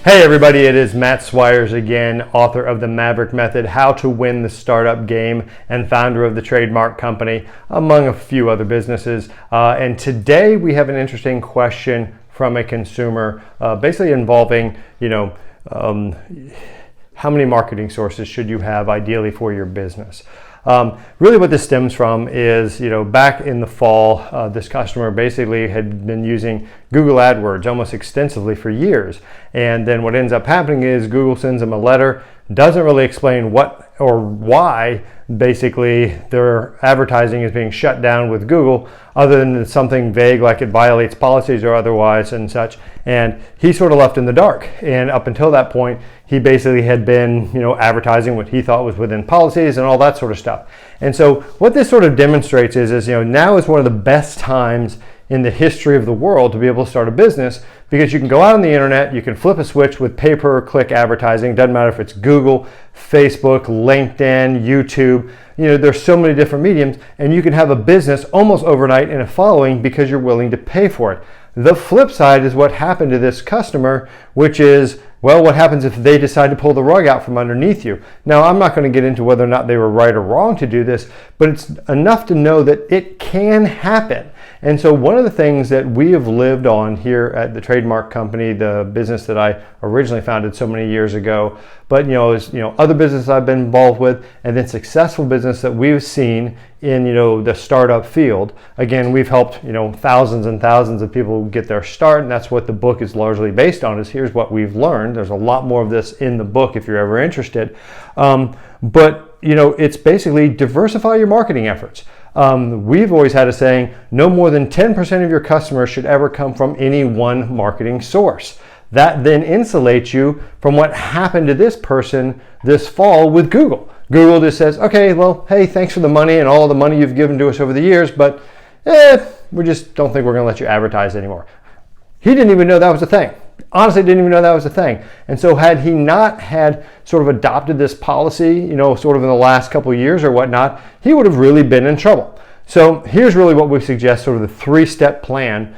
Hey everybody, it is Matt Swires again, author of The Maverick Method, How to Win the Startup Game, and founder of the Trademark Company, among a few other businesses. And today we have an interesting question from a consumer, basically involving, how many marketing sources should you have ideally for your business? Really what this stems from is, back in the fall, this customer basically had been using Google AdWords almost extensively for years. And then what ends up happening is Google sends them a letter, doesn't really explain what or why basically their advertising is being shut down with Google, other than something vague like it violates policies or otherwise and such. And he's sort of left in the dark. And up until that point, he basically had been, advertising what he thought was within policies and all that sort of stuff. And so what this sort of demonstrates is now is one of the best times in the history of the world to be able to start a business, because you can go out on the internet, you can flip a switch with pay-per-click advertising. Doesn't matter if it's Google, Facebook, LinkedIn, YouTube. There's so many different mediums, and you can have a business almost overnight and a following because you're willing to pay for it. The flip side is what happened to this customer, which is, what happens if they decide to pull the rug out from underneath you? Now, I'm not going to get into whether or not they were right or wrong to do this, but it's enough to know that it can happen. And so one of the things that we have lived on here at the Trademark Company, the business that I originally founded so many years ago, but other businesses I've been involved with, and then successful business that we've seen in the startup field. Again, we've helped thousands and thousands of people get their start, and that's what the book is largely based on. Is here's what we've learned. There's a lot more of this in the book if you're ever interested. But it's basically diversify your marketing efforts. We've always had a saying, no more than 10% of your customers should ever come from any one marketing source. That then insulates you from what happened to this person this fall with Google. Google just says, okay, hey, thanks for the money and all the money you've given to us over the years, but we just don't think we're going to let you advertise anymore. He didn't even know that was a thing. Honestly, didn't even know that was a thing. And so had he not had sort of adopted this policy, sort of in the last couple of years or whatnot, he would have really been in trouble. So here's really what we suggest, sort of the 3-step plan,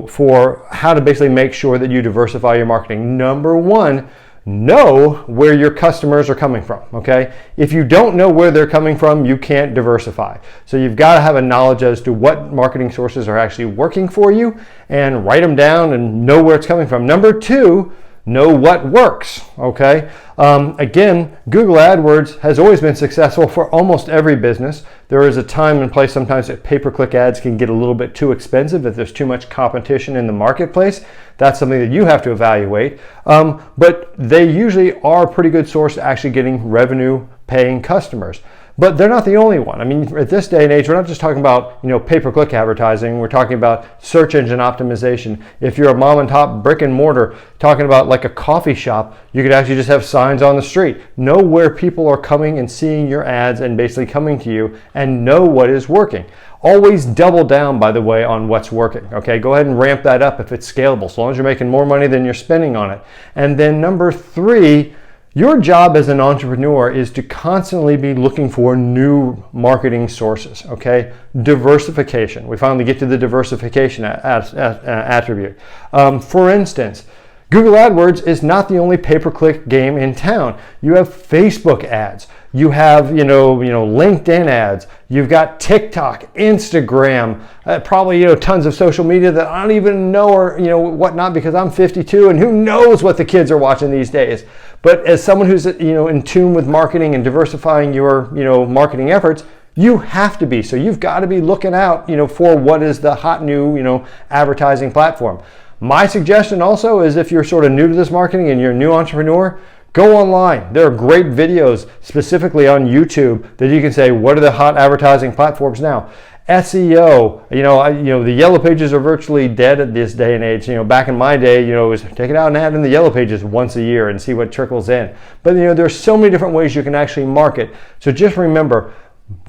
for how to basically make sure that you diversify your marketing. Number one, know where your customers are coming from, okay? If you don't know where they're coming from, you can't diversify. So you've got to have a knowledge as to what marketing sources are actually working for you and write them down and know where it's coming from. Number two, know what works, okay? Again, Google AdWords has always been successful for almost every business. There is a time and place sometimes that pay-per-click ads can get a little bit too expensive if there's too much competition in the marketplace. That's something that you have to evaluate. But they usually are a pretty good source to actually getting revenue-paying customers. But they're not the only one. I mean, at this day and age, we're not just talking about pay-per-click advertising. We're talking about search engine optimization. If you're a mom and pop brick and mortar, talking about like a coffee shop, you could actually just have signs on the street. Know where people are coming and seeing your ads and basically coming to you, and know what is working. Always double down, by the way, on what's working. Okay, go ahead and ramp that up if it's scalable, as long as you're making more money than you're spending on it. And then number three, your job as an entrepreneur is to constantly be looking for new marketing sources, okay? Diversification. We finally get to the diversification attribute. For instance, Google AdWords is not the only pay-per-click game in town. You have Facebook ads. You have, LinkedIn ads. You've got TikTok, Instagram, probably, tons of social media that I don't even know or, whatnot, because I'm 52 and who knows what the kids are watching these days. But as someone who's, in tune with marketing and diversifying your, marketing efforts, you have to be. So you've got to be looking out, for what is the hot new, advertising platform. My suggestion also is, if you're sort of new to this marketing and you're a new entrepreneur, go online. There are great videos specifically on YouTube that you can say, what are the hot advertising platforms now? SEO, the yellow pages are virtually dead at this day and age. Back in my day, it was take it out and add in the yellow pages once a year and see what trickles in. But there's so many different ways you can actually market. So just remember,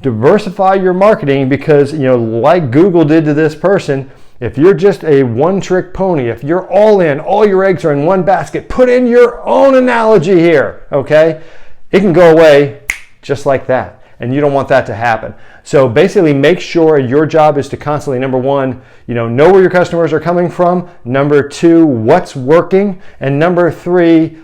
diversify your marketing, because like Google did to this person, if you're just a one-trick pony, if you're all in, all your eggs are in one basket, put in your own analogy here, okay? It can go away just like that. and you don't want that to happen. So basically make sure your job is to constantly, number one, know where your customers are coming from, number two, what's working, and number three,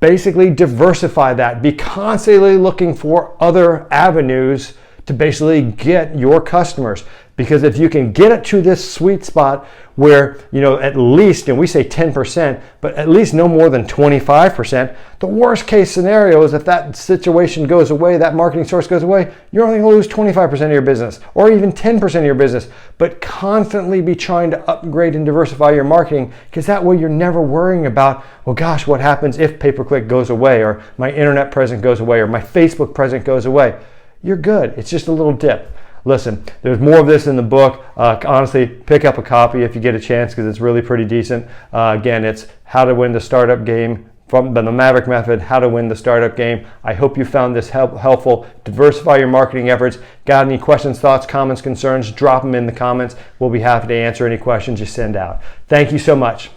basically diversify that. Be constantly looking for other avenues to basically get your customers. Because if you can get it to this sweet spot where, at least, and we say 10%, but at least no more than 25%, the worst case scenario is if that situation goes away, that marketing source goes away, you're only going to lose 25% of your business or even 10% of your business. But constantly be trying to upgrade and diversify your marketing, because that way you're never worrying about, well, gosh, what happens if pay-per-click goes away, or my internet presence goes away, or my Facebook presence goes away. You're good. It's just a little dip. Listen, there's more of this in the book. Honestly, pick up a copy if you get a chance, because it's really pretty decent. Again, it's How to Win the Startup Game, from the Maverick Method, How to Win the Startup Game. I hope you found this helpful. Diversify your marketing efforts. Got any questions, thoughts, comments, concerns? Drop them in the comments. We'll be happy to answer any questions you send out. Thank you so much.